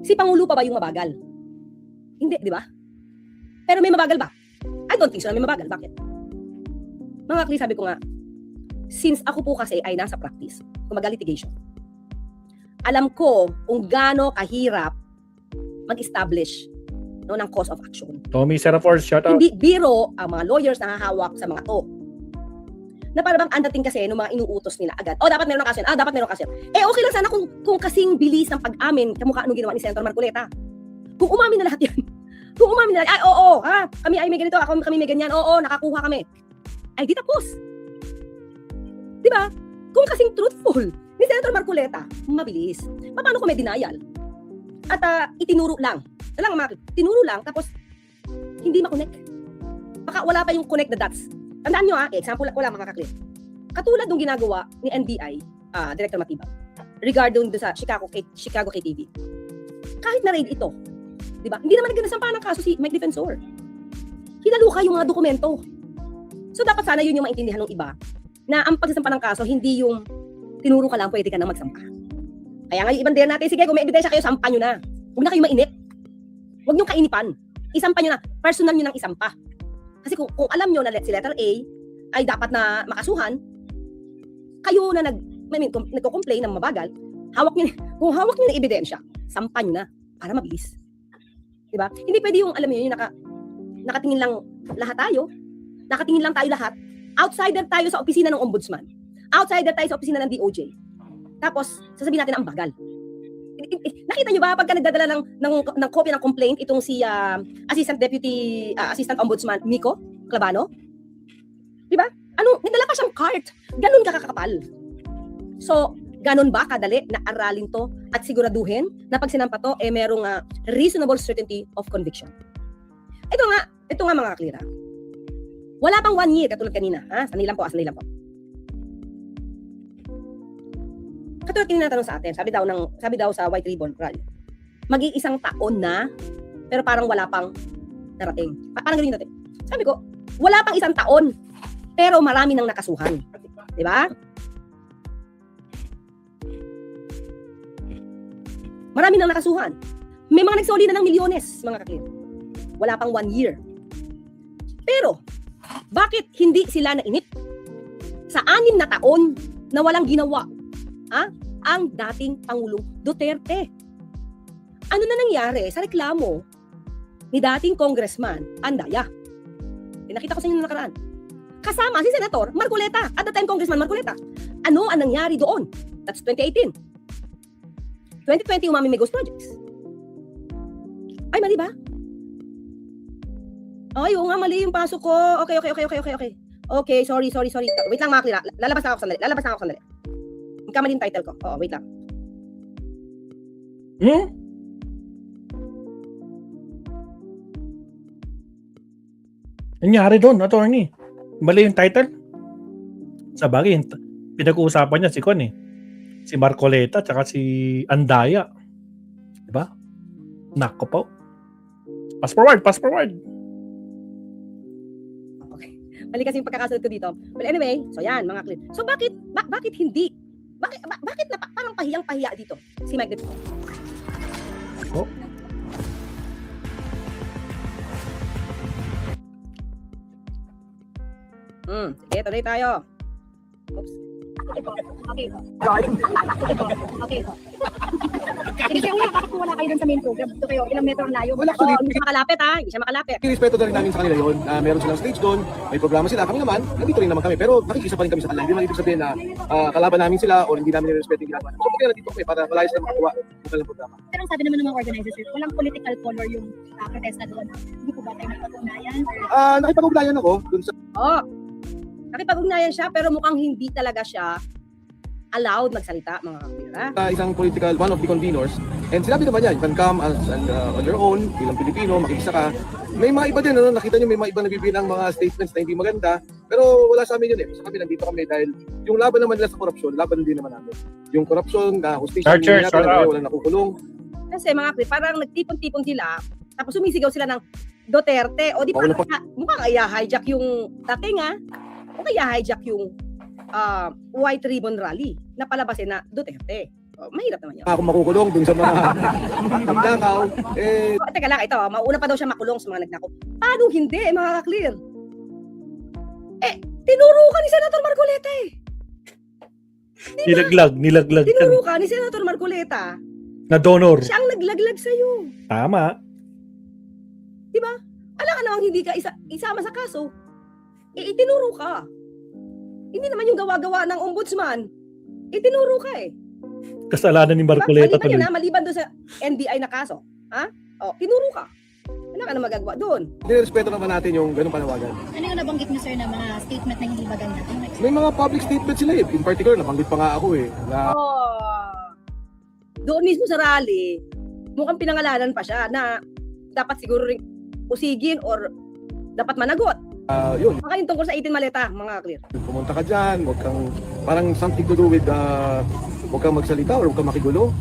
Si Pangulo pa ba yung mabagal? Hindi, di ba? Pero may mabagal ba? I don't think so na may mabagal. Bakit? Mga Kli, sabi ko nga, since ako po kasi ay nasa practice, kumaga litigation, alam ko kung gaano kahirap mag-establish ng cause of action. Tommy Serafors, shout out. Hindi biro ang mga lawyers na hahawak sa mga to. Na para bang andating kasi ng mga inuutos nila agad. Dapat meron ng kaso. Dapat meron kaso. Okay lang sana kung kasing bilis ng pag-amin kamukha anong ginawa ni Senator Marcoleta. Kung umamin na lahat yan. Kung umamin na lahat, kami ay may ganito, kami may ganyan, nakakuha kami. Ay, di tapos. Di ba? Kung kasing truthful ni Senator Marcoleta, mabilis. Paano kung may denial? At itinuro lang. Tinuro lang, tapos hindi makonect. Baka wala pa yung connect the dots. Tandaan nyo example ko lang mga kaklit. Katulad nung ginagawa ni NBI, Director Matibag, regarding sa Chicago KTV. Kahit na raid ito, di ba? Hindi naman nagnasampa ng kaso si Mike Defensor. Hinaluka yung mga dokumento. So dapat sana yun yung maintindihan ng iba, na ang pagsasampa ng kaso, hindi yung tinuro ka lang, pwede ka nang magsampa. Kaya nga yung ibang din natin, sige, kung may ebidensya kayo, sampa nyo na. Huwag na kayo mainit. Huwag nyo kainipan. Isampa nyo na. Personal nyo nang isampa. Kasi kung alam nyo na si letter A ay dapat na makasuhan, kayo na nagko-complain ng mabagal, kung hawak nyo na ebidensya, sampa nyo na para mabilis. Diba? Hindi pwede yung, alam nyo, yung nakatingin lang lahat tayo, nakatingin lang tayo lahat, outsider tayo sa opisina ng ombudsman, outsider tayo sa opisina ng DOJ, tapos sasabihin natin ang bagal. Nakita nyo ba pagka nagdadala ng copy ng complaint itong si Assistant Ombudsman Miko Clavano? Di ba? Nagdala pa siyang cart. Ganun kakakapal. So, ganun ba kadali na aralin to at siguraduhin na pag sinampa to, merong reasonable certainty of conviction? Ito nga mga kaklira. Wala pang 1 year, katulad kanina. Sanay lang po. Katulad kanina natanong sa atin, sabi daw sa White Ribbon Rally, mag-iisang taon na, pero parang wala pang narating. Parang ganun natin. Sabi ko, wala pang 1 taon, pero marami nang nakasuhan. Di ba? Marami nang nakasuhan. May mga nagsoli na ng milyones, mga kaklit. Wala pang 1 year. Pero, bakit hindi sila nainip? Sa 6 na taon na walang ginawa, ang dating Pangulong Duterte. Ano na nangyari sa reklamo ni dating Congressman Andaya? Pinakita ko sa inyo na nakaraan. Kasama si Senator Marcoleta, at the time Congressman Marcoleta. Ano ang nangyari doon? That's 2018. 2020 umami may ghost projects. Ay, mali ba? Ay, oo nga, mali yung pasok ko. Okay. Okay, sorry. Wait lang mga klira. Lalabas na ako sandali. Magkamali yung title ko. Wait lang. Nangyari doon, attorney. Mali yung title. Sa bagay, pinag-uusapan niya si Con si Marcoleta tsaka si Andaya. Diba? Nako po. Pass forward. Okay. Mali kasi yung pagkakasunod ko dito. Well, anyway, so yan, mga klip. So bakit hindi? Bakit parang pahiyang-pahiya dito si Mike Defensor? Sige, tuloy tayo. Oops. Okay. Kasi bakit wala kayo dun sa main program? Dito kayo, ilang metro layo. Wala, actually, hindi siya makalapit hindi siya makalapit. Respeto na rin namin sa kanila yun. Meron silang stage doon, may programa sila. Kami naman, nandito rin naman kami. Pero nakikisa pa rin kami sa kanila. Hindi naman ibig sabihin na kalaban namin sila o hindi namin nire-respeto yung ginagawa. So, pati nandito kami para malayos na makakuha yung kanilang programa. Pero ang sabi naman ng mga organizers, walang political color yung protesta doon. Hindi po ba tayo nakipag-ugnayan? Nakipag-ugnayan ako dun sa... Nakipag-ugnayan siya, pero mukhang hindi talaga siya allowed magsalita, mga kapira. Isang political, one of the conveners. And sinabi naman niya, you can come on your own, bilang Pilipino, makikisa ka. May mga iba din, nakita niyo may mga iba nabibilang mga statements na hindi maganda. Pero wala sa amin yun Sa kami, nandito kami dahil yung laban naman nila sa korupsyon, laban din naman namin. Yung korupsyon, hustisya, walang nakukulong. Kasi mga kapira, parang nagtipon-tipon sila, tapos sumisigaw sila ng Duterte. O di pa, mukhang i-hijack yung dating mukhang i-hijack yung White Ribbon Rally na palabasin na Duterte. Mahirap naman yun. Ako makukulong dun sa mga nagnakaw. Teka lang, ito, mauna pa daw siya makulong sa mga nagnakaw. Paano hindi, mga ka-clear? Tinuro ka ni Senator Marcoleta eh. Nilaglag yan. Tinuro ka ni Senator Marcoleta. Na donor. Siya ang naglaglag sa'yo. Tama. Alam ka namang hindi ka isama sa kaso. Itinuro ka. Hindi naman yung gawa-gawa ng ombudsman. Itinuro ka eh. Kasalanan ni Marcoleta Maliban yun tuloy. maliban doon sa NBI na kaso. Ha? Tinuro ka. Wala ka na magagawa doon. Nirespeto naman natin yung ganung panawagan. Ano yung nabanggit niyo, sir, na mga statement na hindi maganda? May mga public statement sila eh. In particular, nabanggit pa nga ako eh. Na Doon mismo sa rally, mukhang pinangalanan pa siya na dapat siguro rin usigin or dapat managot. yun, Baka yung tungkol sa 18 maleta, mga clear. pumunta ka dyan, huwag kang, parang something to do with, huwag kang magsalita or huwag kang makigulo.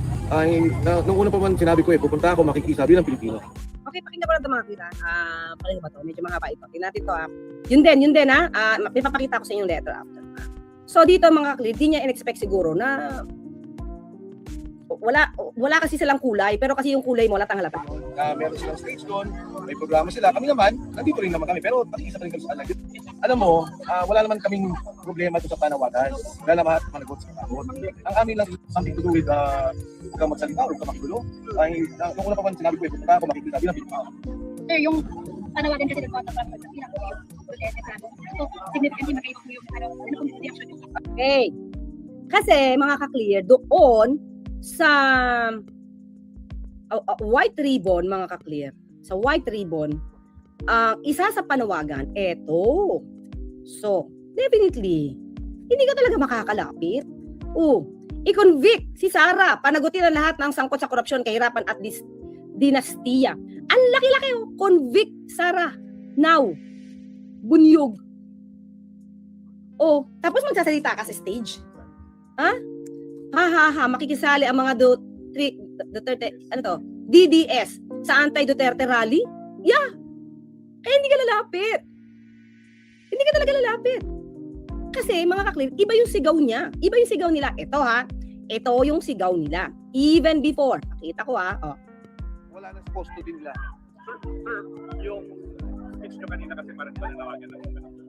Nung una pa man sinabi ko pupunta ako makikisa bilang Pilipino. Okay, pakinggan ko lang ito mga clear. Paano ba ito? Medyo mahaba ito. Tingnan natin ito. Yun din ha. May papakita ko sa inyong letter after. So dito mga clear, di niya in-expect siguro na wala kasi silang kulay, pero kasi yung kulay mo halatang halata. Meron silang stage doon, may programa sila. Kami naman, nandito rin naman kami, pero pakikisa pa rin kami sa alag. Alam mo, wala naman kaming problema doon sa panawagan. Wala naman managot sa panawagan. Ang amin lang, something to do with, huwag kang magsalita, huwag kang makigulo. Nung una pa man sinabi ko, pupunta ako makikita bilang Pilipino. Sir, yung panawagan kasi ng Kota Park, so, significantly makaibig mo yung ano kung reaction niyo? Okay. Kasi mga ka-clear, doon sa white ribbon, mga ka-clear, sa white ribbon, isa sa panawagan, eto. So, definitely, hindi ka talaga makakalapit. I-convict si Sara, panagutin ang lahat ng sangkot sa korupsyon, kahirapan at dinastiya. Ang laki-laki, convict Sara. Now, bunyog. Tapos magsasalita ka sa stage. Makikisali ang mga Duterte, DDS sa anti-Duterte rally? Yeah. Hindi ka lalapit. Hindi ka talaga lalapit. Kasi mga kaklir, iba yung sigaw niya. Iba yung sigaw nila. Ito yung sigaw nila. Even before. Nakita ko Wala na sa posto din nila. Yung speech nyo kanina kasi parang mananawagan na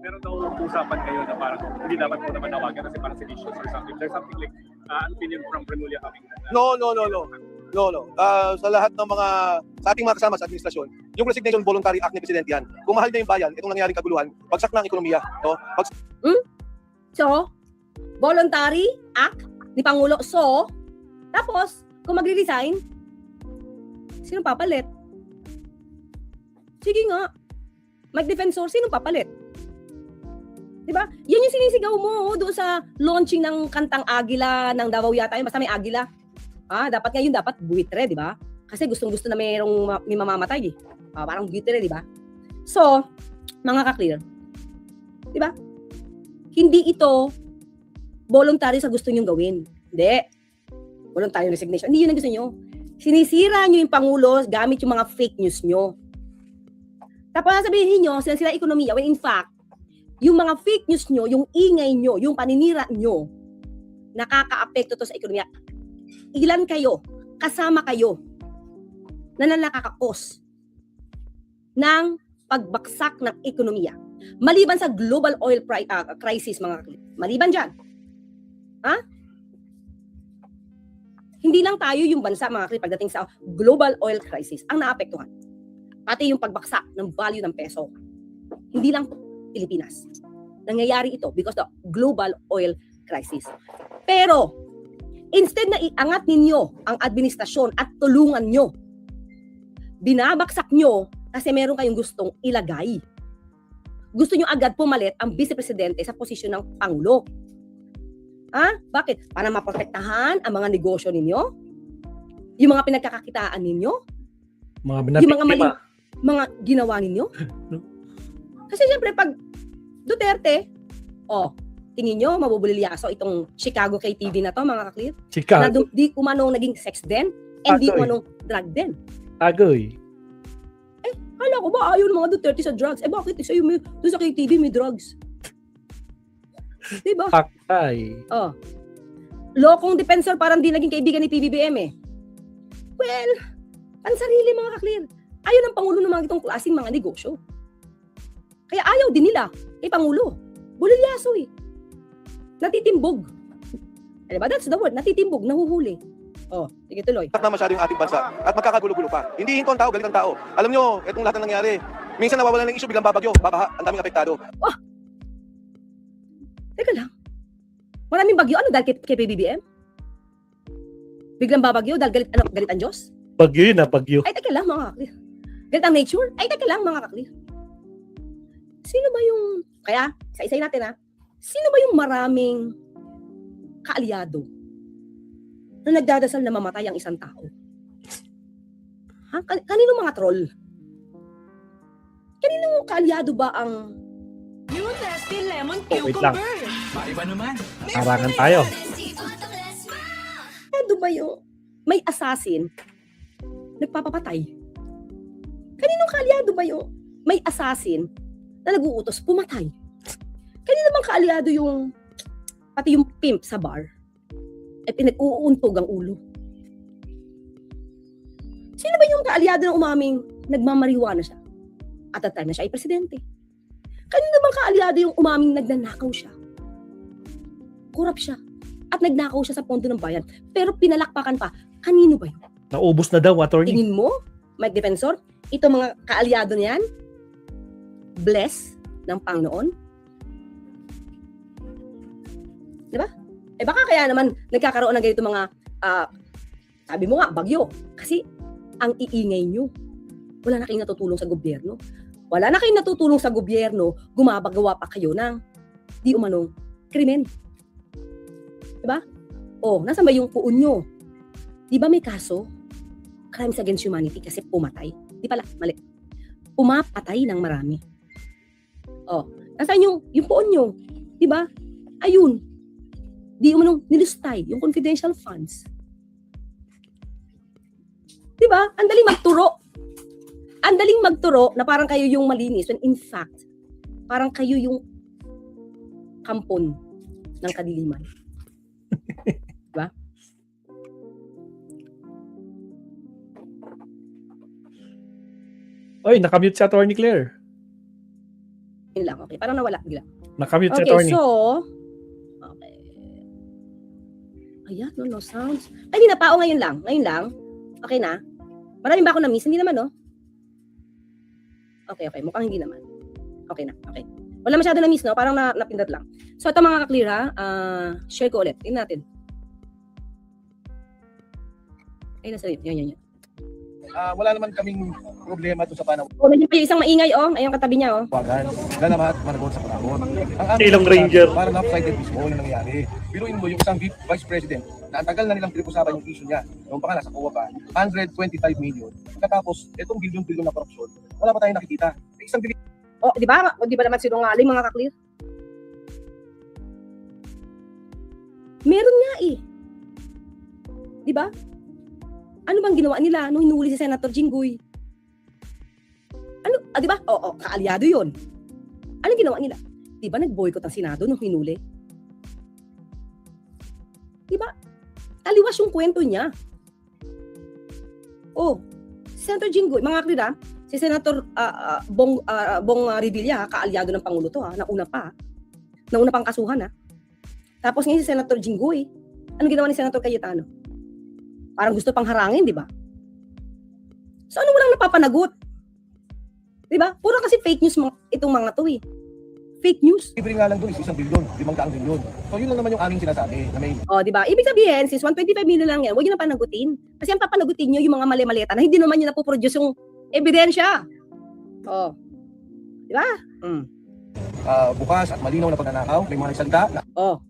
meron daw usapan kayo na parang hindi dapat po naman nawagan kasi parang seditious or something. There's something like an opinion from Remulla coming. No. Sa lahat ng mga, sa ating mga kasama sa administrasyon, yung resignation voluntary act ni Presidente yan. Kung mahal niya yung bayan, itong nangyaring kaguluhan, bagsak na ang ekonomiya. No? So, voluntary act ni Pangulo. So, tapos, kung magre-resign, sino papalit? Sige nga. Mag-defensor, sino papalit? Diba? Yan yung sinisigaw mo doon sa launching ng kantang Agila ng Davao yata. Basta may Agila. Dapat ngayon buitre, di ba? Kasi gustong-gusto na may mamamatay. Parang buitre, di ba? So, mga ka-clear. Di ba? Hindi ito voluntary sa gusto nyong gawin. Hindi. Voluntary resignation. Hindi yun ang gusto nyo. Sinisira nyo yung Pangulo gamit yung mga fake news nyo. Tapos sabihin nyo, sila ekonomiya. When in fact, yung mga fake news nyo, yung ingay nyo, yung paninira nyo, nakaka-apekto to sa ekonomiya. Ilan kayo, kasama kayo, na nakaka-cause ng pagbaksak ng ekonomiya. Maliban sa global oil crisis, mga maliban dyan. Hindi lang tayo yung bansa, mga pagdating sa global oil crisis, ang naapektuhan. Pati yung pagbaksak ng value ng peso. Hindi lang Pilipinas. Nangyayari ito because of global oil crisis. Pero, instead na iangat ninyo ang administrasyon at tulungan nyo, binabaksak nyo kasi meron kayong gustong ilagay. Gusto nyo agad pumalit ang Vice Presidente sa posisyon ng Pangulo. Bakit? Para maprotektahan ang mga negosyo ninyo? Yung mga pinagkakakitaan ninyo? Yung mga ginawa ninyo? Kasi siyempre pag Duterte, tingin nyo mabubulilyaso itong Chicago KTV na to, mga ka-clear? Chicago. Na di umanong naging sex den and di umanong drug den. Agoy. Hala ko ba ayaw ng mga Duterte sa drugs? Bakit sa'yo doon sa KTV may drugs? Diba? Paktay. lokong defensor parang di naging kaibigan ni PBBM eh. Well, pansarili mga ka-clear. Ayaw ng Pangulo ng mga itong klaseng mga negosyo. Kaya ayaw din nila kay Pangulo. Bulilyaso eh. Natitimbog. Diba? That's the word. Natitimbog, nahuhuli. Oh, sige tuloy. na masyado yung ating bansa at magkakagulo-gulo pa. Hindi hinto ang tao, galit ang tao. Alam nyo, itong lahat ng nangyari. Minsan nawawalan ng issue, biglang babagyo, babaha, ang daming apektado. Teka lang. Maraming bagyo. Ano dahil kay PBBM? Biglang babagyo dahil galit ang Diyos? Bagyo yun bagyo. Ay, teka lang mga kaklir. Galit ang nature? Ay, teka lang mga kaklir. Sino ba yung... Kaya, isa-isay natin ha. Sino ba yung maraming kaalyado na nagdadasal na mamatay ang isang tao? Ha? Kanino mga troll? Kanino kaalyado ba ang... You nasty lemon Wait lang. cucumber. Maiba naman. Harangan tayo. Kaalyado ba yung... May assassin nagpapapatay? Kaninong kaalyado ba yung... May assassin na nag-uutos pumatay? Kanino bang kaalyado yung... Pati yung pimp sa bar? Eh, pinag-uuntog ang ulo. Sino ba yung kaalyado ng umaming nagmamariwana siya? At that time na siya ay presidente. Kanino bang kaalyado yung umaming nagnanakaw siya? Kurap siya. At nagnakaw siya sa pondo ng bayan. Pero pinalakpakan pa. Kanino ba yun? Naubos na daw, attorney. Tingin mo, Mike Defensor, ito mga kaalyado niyan, bless ng Panginoon? Diba? Eh baka kaya naman nagkakaroon ng ganito mga, sabi mo nga, bagyo. Kasi ang iingay nyo. Wala na kayong natutulong sa gobyerno. Wala na kayong natutulong sa gobyerno, gumabagawa pa kayo ng di umanong krimen. Diba? O, nasa ba yung puon nyo? Di ba may kaso? Crimes against humanity kasi pumatay. Di pala, mali. Pumapatay ng marami. O, nasaan yung puon nyo? Di ba? Ayun. Di umanong nilustay yung confidential funds. Di ba? Ang daling magturo. Ang daling magturo na parang kayo yung malinis when in fact, parang kayo yung kampon ng kadiliman. Diba? Oy, nakamute si Attorney Claire. Yun lang, okay. Parang nawala bigla. Nakamute si Okay, Attorney. so, okay. Ayan, no sounds. Ay, hindi na pa. O, ngayon lang. Ngayon lang. Okay na. Maraming ba ako na-miss? Hindi naman, no? Okay. Mukhang hindi naman. Okay na. Okay. Wala masyado na-miss, no? Parang napindot lang. So, ito mga ka-clear, ha? Share ko ulit. Tingnan natin. Ay, nasa yun. Yan. Wala naman kaming problema ito sa panawagan. O, nandiyan pa yung isang maingay, oh. Ayun katabi niya, oh. Wala naman at managot sa panahon. Ang aming Ilang sinasabi, ranger. Parang lopsided mismo yung nangyari. Biruin mo yung isang vice president na ang tagal na nilang pinag-usapan yung issue niya. Noong pa nga nasa COA pa, 125 million. Pagkatapos, itong bilyon-bilyon na korupsyon, wala pa tayong nakikita. Isang bilyon O, di ba? O, di ba naman sinungaling, mga ka-clear? Meron nga, eh. Di ba? Ano bang ginawa nila nung hinuli si Senator Jinggoy? Ano, di ba? Oo, kaalyado yun. Ano ginawa nila? Di ba nag-boycott ang Senado nung hinuli? Di ba? Taliwas yung kwento niya. Oh, si Senator Jinggoy, mga klira, si Senator Bong Revilla, kaalyado ng Pangulo to, nauna pa. Nauna pang kasuhan, ha. Tapos ngayon si Senator Jinggoy, ano ginawa ni Senator Cayetano? Parang gusto pang harangin, di ba? So, ano walang napapanagot? Di ba? Puro kasi fake news itong mga to, eh. Fake news. libre nga lang doon is 1 bilyon, 500 bilyon. So yun lang naman yung aming sinasabi na may O, di ba? Ibig sabihin, since 125 million lang yan, huwag nyo na panagutin. Kasi ang papanagutin nyo yung mga mali-maleta na hindi naman nyo napoproduce yung ebidensya. O. Di ba? bukas at malinaw na pagnanakaw, may mga salita na O.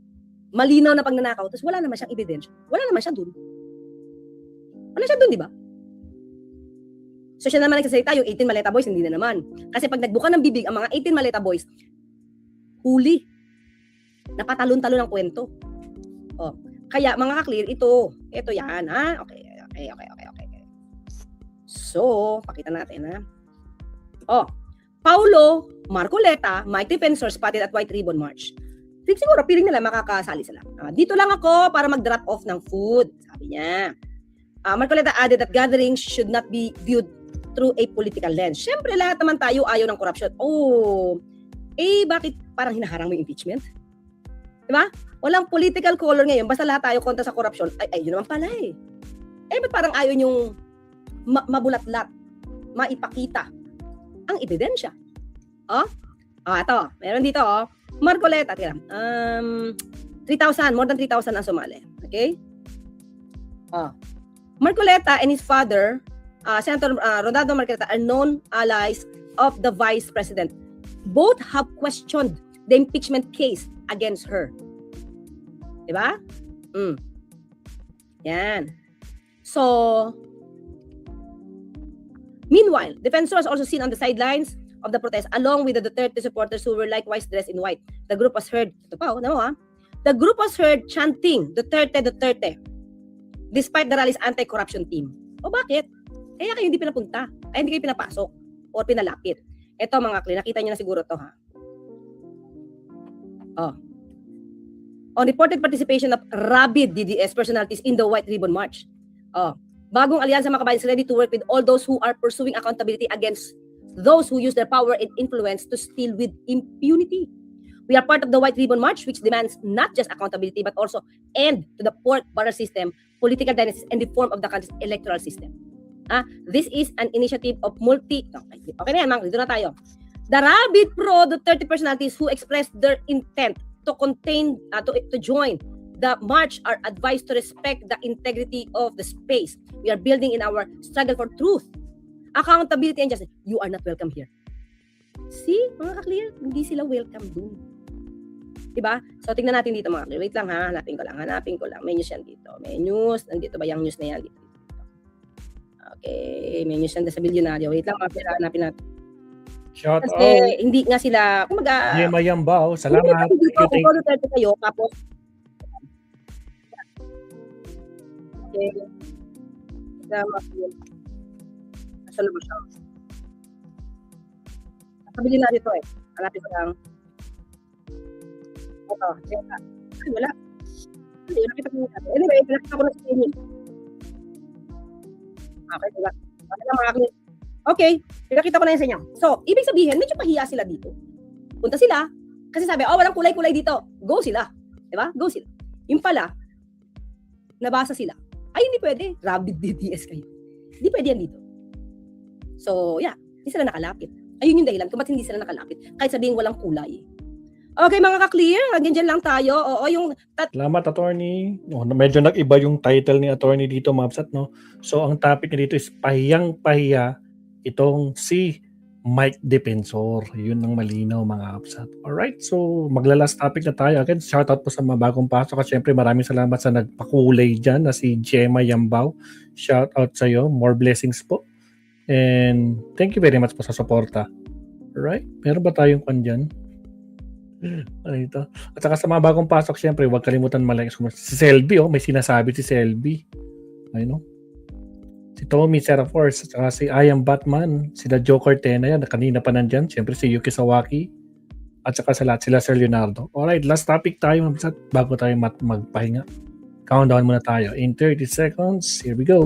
Malinaw na pagnanakaw, tapos wala naman siyang ebidensya. Wala naman siya dun. Wala siya dun, di ba? So siya naman nagsasalita, yung 18 Maleta Boys, hindi na naman. Kasi pag nagbuka ng bibig ang mga 18 Maleta Boys, huli. Napatalon-talon ang kwento. O. Kaya mga ka-clear, ito yan, ha? Okay. So, pakita natin, ha? O. Paulo Marcoleta, Mike Defensor, Spotted at White Ribbon March. Siguro, feeling nila makakasali sila. Dito lang ako para mag-drop off ng food, sabi niya. Marcoleta added that gatherings should not be viewed through a political lens. Siyempre, lahat naman tayo ayaw ng corruption. Bakit parang hinaharang mo yung impeachment? Diba? Walang political color ngayon. Basta lahat tayo kontra sa corruption. Yun naman pala eh. Ba't parang ayaw yung mabulat-lat, maipakita ang ebidensya? Ito. Meron dito, Marcoleta, tira. 3,000, more than 3,000 ang sumali. Okay? Marcoleta and his father, Senator Rodado Marcoleta, are known allies of the Vice President. Both have questioned the impeachment case against her. Diba? Yan. So, meanwhile, defensors also seen on the sidelines of the protest along with the Duterte supporters who were likewise dressed in white. The group was heard, the group was heard chanting Duterte, Duterte despite the rally's anti-corruption team. Bakit? Kaya kayo hindi pinapunta. Hindi kayo pinapasok o pinalapit. Ito mga kli, nakita niyo na siguro to ha. On reported participation of rabid DDS personalities in the White Ribbon March. Bagong alyansa mga kabayan is ready to work with all those who are pursuing accountability against those who use their power and influence to steal with impunity. We are part of the White Ribbon March, which demands not just accountability but also end to the pork barrel system, political dynasties, and reform of the country's electoral system. This is an initiative of Okay na yan, dito na tayo. The rabid pro-Duterte personalities who expressed their intent to join the march are advised to respect the integrity of the space we are building in our struggle for truth, accountability, and justice. You are not welcome here. See, mga ka-clear, hindi sila welcome dun. Diba? So, tingnan natin dito mga ka-clear. Wait lang ha, hanapin ko lang. May news yan dito. May news, nandito ba yung news na yan? Dito. Okay, may news yan sa Bilyonaryo. Wait lang mga ka-clear, hanapin natin. Shout Kasi out. hindi nga sila, kumaga, Yema Yambao. Salamat. Hindi ko kung Duterte kayo, tapos okay. Salamat yun. Nasa labas siya. Nakabili na dito eh. Hanapin ko lang. Ito. Ay, wala. Hindi, nakita ko na. Anyway, nakita ko na sa inyo. Okay, wala. Okay lang mga kanya. Okay, pinakita ko na yun sa inyo. So, ibig sabihin, medyo pahiya sila dito. Punta sila, kasi sabi, walang kulay-kulay dito. Go sila. Diba? Go sila. Yung pala, nabasa sila. Ay, hindi pwede. Rabid DDS kayo. Hindi pwede yan dito. So, yeah. Hindi sila nakalapit. Ayun yung dahilan kung ba't hindi sila nakalapit. Kahit sabihin walang kulay. Okay, mga ka-clear. Hanggang dyan lang tayo. Yung Salamat, attorney. Medyo nag-iba yung title ni attorney dito, Mapsat, no? So, ang topic niya dito is pahiyang-pahiya itong si Mike Defensor. Yun ang malinaw, mga Mapsat. Alright, so maglalast topic na tayo. Again, shoutout po sa mga bagong pasok. At syempre, maraming salamat sa nagpakulay dyan na si Gemma Yambao. Shoutout sa iyo. More blessings po. And thank you very much po sa suporta. Alright, meron ba tayong kwan dyan? Ano ito? At saka sa mga bagong pasok, syempre, huwag kalimutan malike. Si Selby, may sinasabi si Selby. Ayun, si Tommy Seraforce, at saka si I Am Batman, si The Joker Tena yan, kanina pa nandyan. Syempre, si Yuki Sawaki. At saka sa lahat, sila Sir Leonardo. Alright, last topic tayo, bago tayo magpahinga. Countdown muna tayo. In 30 seconds, here we go.